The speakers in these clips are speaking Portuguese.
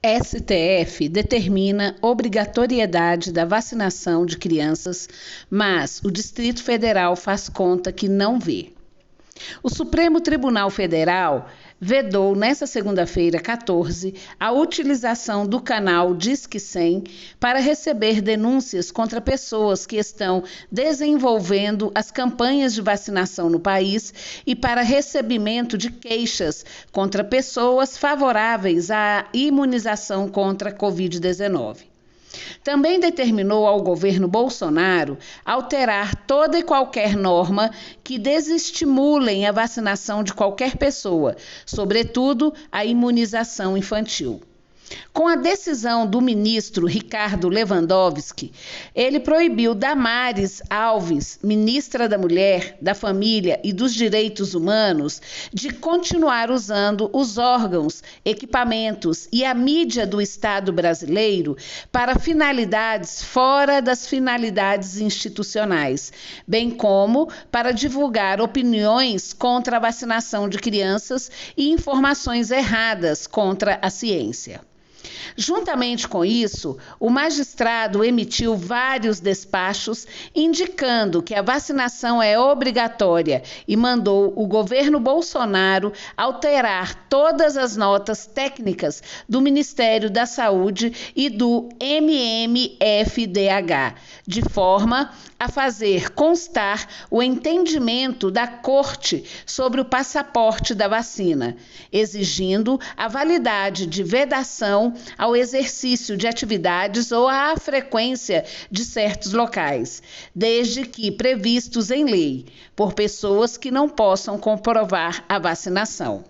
STF determina obrigatoriedade da vacinação de crianças, mas o Distrito Federal faz conta que não vê. O Supremo Tribunal Federal vedou nesta segunda-feira, 14, a utilização do canal Disque 100 para receber denúncias contra pessoas que estão desenvolvendo as campanhas de vacinação no país e para recebimento de queixas contra pessoas favoráveis à imunização contra a Covid-19. Também determinou ao governo Bolsonaro alterar toda e qualquer norma que desestimulem a vacinação de qualquer pessoa, sobretudo a imunização infantil. Com a decisão do ministro Ricardo Lewandowski, ele proibiu Damares Alves, ministra da Mulher, da Família e dos Direitos Humanos, de continuar usando os órgãos, equipamentos e a mídia do Estado brasileiro para finalidades fora das finalidades institucionais, bem como para divulgar opiniões contra a vacinação de crianças e informações erradas contra a ciência. Juntamente com isso, o magistrado emitiu vários despachos indicando que a vacinação é obrigatória e mandou o governo Bolsonaro alterar todas as notas técnicas do Ministério da Saúde e do MMFDH, de forma a fazer constar o entendimento da Corte sobre o passaporte da vacina, exigindo a validade de vedação ao exercício de atividades ou à frequência de certos locais, desde que previstos em lei, por pessoas que não possam comprovar a vacinação.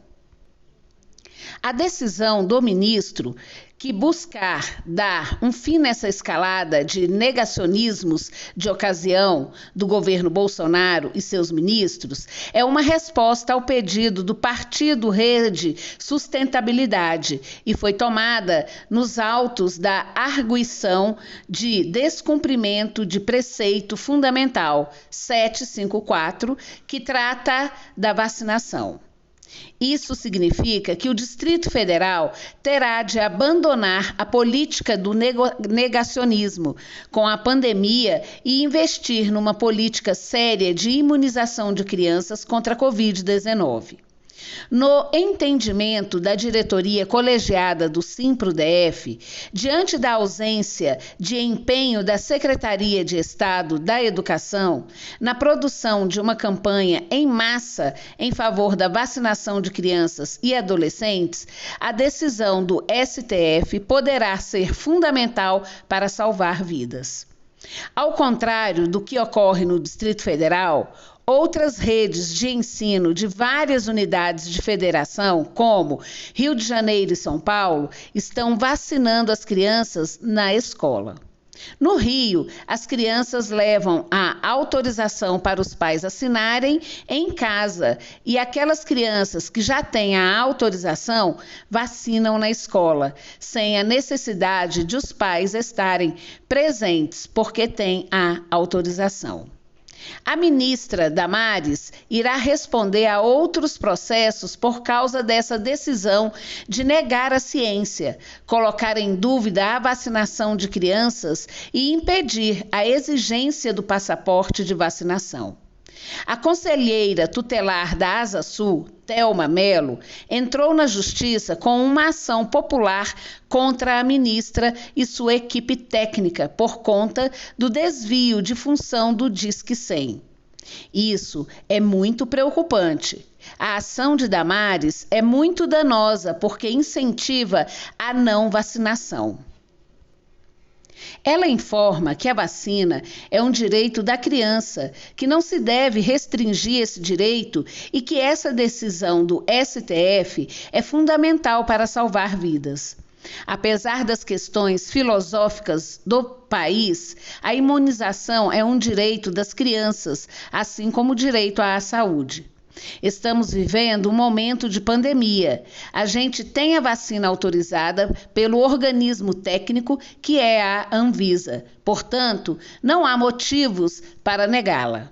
A decisão do ministro, que buscar dar um fim nessa escalada de negacionismos de ocasião do governo Bolsonaro e seus ministros, é uma resposta ao pedido do Partido Rede Sustentabilidade e foi tomada nos autos da arguição de descumprimento de preceito fundamental 754, que trata da vacinação. Isso significa que o Distrito Federal terá de abandonar a política do negacionismo com a pandemia e investir numa política séria de imunização de crianças contra a Covid-19. No entendimento da diretoria colegiada do Simpro-DF, diante da ausência de empenho da Secretaria de Estado da Educação na produção de uma campanha em massa em favor da vacinação de crianças e adolescentes, a decisão do STF poderá ser fundamental para salvar vidas. Ao contrário do que ocorre no Distrito Federal, outras redes de ensino de várias unidades de federação, como Rio de Janeiro e São Paulo, estão vacinando as crianças na escola. No Rio, as crianças levam a autorização para os pais assinarem em casa e aquelas crianças que já têm a autorização vacinam na escola, sem a necessidade de os pais estarem presentes porque têm a autorização. A ministra Damares irá responder a outros processos por causa dessa decisão de negar a ciência, colocar em dúvida a vacinação de crianças e impedir a exigência do passaporte de vacinação. A conselheira tutelar da Asa Sul, Thelma Mello, entrou na justiça com uma ação popular contra a ministra e sua equipe técnica por conta do desvio de função do Disque 100. Isso é muito preocupante. A ação de Damares é muito danosa porque incentiva a não vacinação. Ela informa que a vacina é um direito da criança, que não se deve restringir esse direito e que essa decisão do STF é fundamental para salvar vidas. Apesar das questões filosóficas do país, a imunização é um direito das crianças, assim como o direito à saúde. Estamos vivendo um momento de pandemia. A gente tem a vacina autorizada pelo organismo técnico que é a Anvisa. Portanto, não há motivos para negá-la.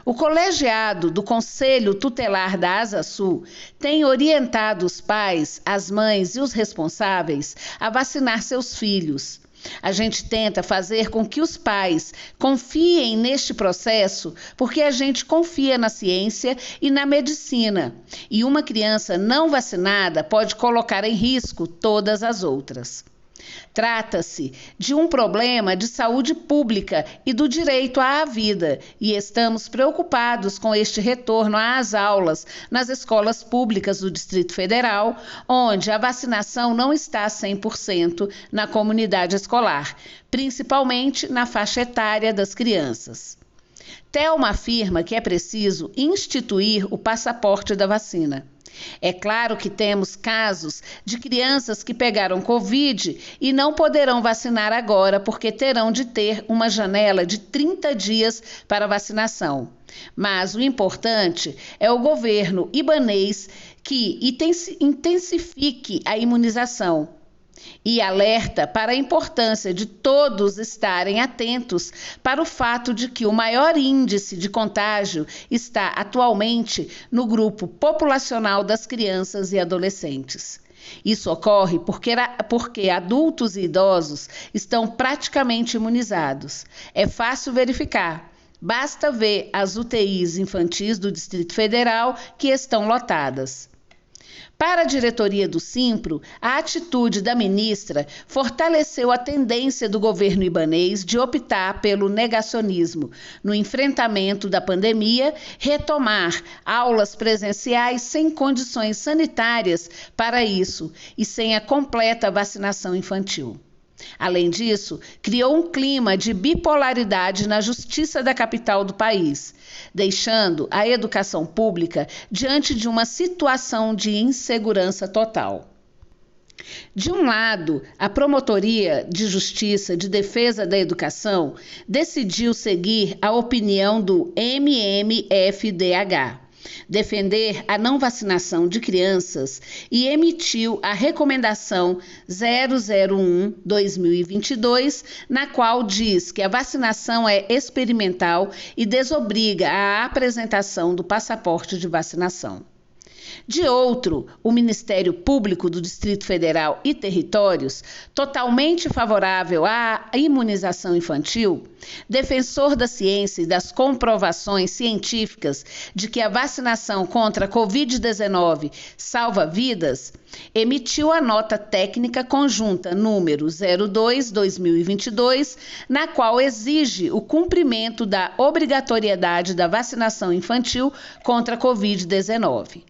O colegiado do Conselho Tutelar da Asa Sul tem orientado os pais, as mães e os responsáveis a vacinar seus filhos. A gente tenta fazer com que os pais confiem neste processo porque a gente confia na ciência e na medicina. E uma criança não vacinada pode colocar em risco todas as outras. Trata-se de um problema de saúde pública e do direito à vida, e estamos preocupados com este retorno às aulas nas escolas públicas do Distrito Federal, onde a vacinação não está 100% na comunidade escolar, principalmente na faixa etária das crianças. Thelma afirma que é preciso instituir o passaporte da vacina. É claro que temos casos de crianças que pegaram Covid e não poderão vacinar agora porque terão de ter uma janela de 30 dias para vacinação. Mas o importante é o governo ibanês que intensifique a imunização e alerta para a importância de todos estarem atentos para o fato de que o maior índice de contágio está atualmente no grupo populacional das crianças e adolescentes. Isso ocorre porque adultos e idosos estão praticamente imunizados. É fácil verificar. Basta ver as UTIs infantis do Distrito Federal que estão lotadas. Para a diretoria do Simpro, a atitude da ministra fortaleceu a tendência do governo ibanês de optar pelo negacionismo no enfrentamento da pandemia, retomar aulas presenciais sem condições sanitárias para isso e sem a completa vacinação infantil. Além disso, criou um clima de bipolaridade na justiça da capital do país, deixando a educação pública diante de uma situação de insegurança total. De um lado, a Promotoria de Justiça de Defesa da Educação decidiu seguir a opinião do MMFDH, defender a não vacinação de crianças e emitiu a Recomendação 001/2022, na qual diz que a vacinação é experimental e desobriga a apresentação do passaporte de vacinação. De outro, o Ministério Público do Distrito Federal e Territórios, totalmente favorável à imunização infantil, defensor da ciência e das comprovações científicas de que a vacinação contra a Covid-19 salva vidas, emitiu a nota técnica conjunta número 02/2022, na qual exige o cumprimento da obrigatoriedade da vacinação infantil contra a Covid-19.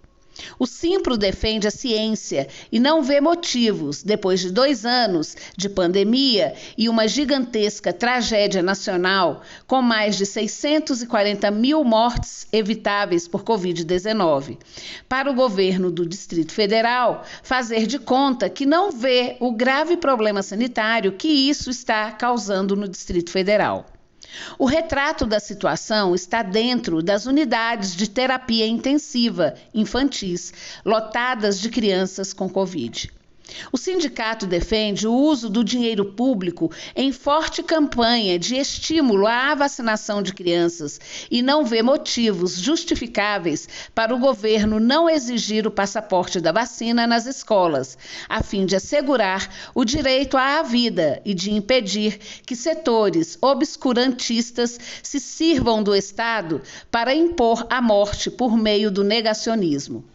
O Simpro defende a ciência e não vê motivos, depois de 2 anos de pandemia e uma gigantesca tragédia nacional, com mais de 640 mil mortes evitáveis por Covid-19, para o governo do Distrito Federal fazer de conta que não vê o grave problema sanitário que isso está causando no Distrito Federal. O retrato da situação está dentro das unidades de terapia intensiva infantis, lotadas de crianças com Covid. O sindicato defende o uso do dinheiro público em forte campanha de estímulo à vacinação de crianças e não vê motivos justificáveis para o governo não exigir o passaporte da vacina nas escolas, a fim de assegurar o direito à vida e de impedir que setores obscurantistas se sirvam do Estado para impor a morte por meio do negacionismo.